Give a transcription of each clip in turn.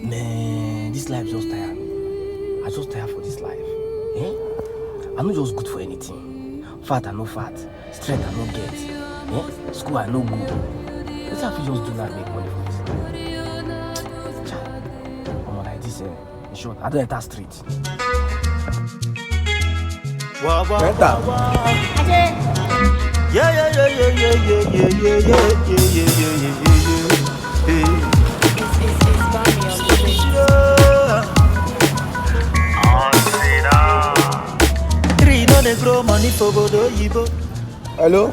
Man, this life just tired me. I just tired for this life. Eh? I'm not just good for anything. Fat I no fat. Strength I no get. Eh? School I no go. What's if you just do not make money for this life? I'm like this, in short, I don't enter street. Enter. Yeah. Hello?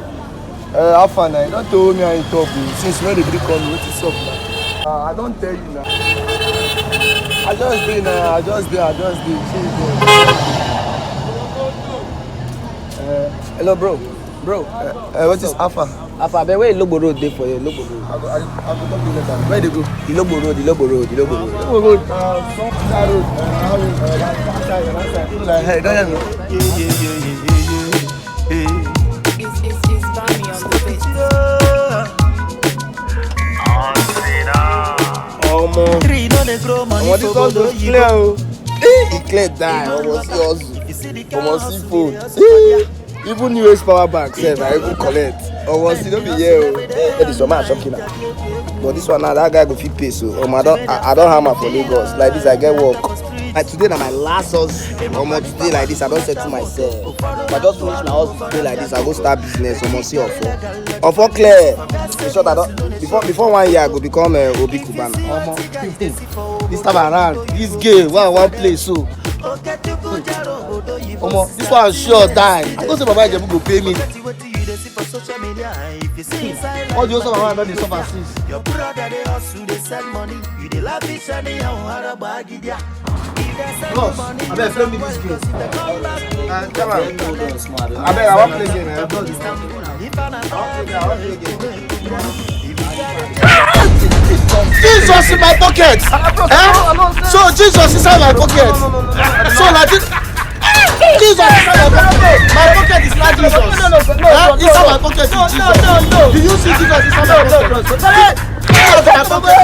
How far now? You don't tell me how you talk. Since when did you call me? What is up now? I don't tell you now. I just did now. I just did. Hello, bro. What is Alpha? Alpha, but where Ilobo Road dey for you? Ilobo Road. I'll talk to you later. Where they go? Ilobo Road. Ilobo Road. Some road. Like, hey, don't hear me. It's Bami on the beat. This one goes clear. It clear die. Almost see phone. Even US power bank sef, I even collect. Almost see don't be here. That is so much shocking now. But this one now, that guy go fit pay so. I don't hammer for Lagos. Like this, I get work. Like today, na my last house. Today like this, I don't settle myself. If I just finish my house today like this, I go start business. See Ofo clear. In short, I don't. Before 1 year, I go become Obi Kubana. This time around, this game, one place so. This one sure die. I don't say Baba Ijebu go pay me. All the other one don't suffer since. Your brother they hustle, they sell money. You they lavish and they have a boss, I better play me this game. Come on. I want to play game. Jesus in my pocket. So Jesus inside my pocket. So like this. Jesus inside my pocket. My pocket is not Jesus. Inside my pocket is Jesus. Do you see Jesus inside my pocket?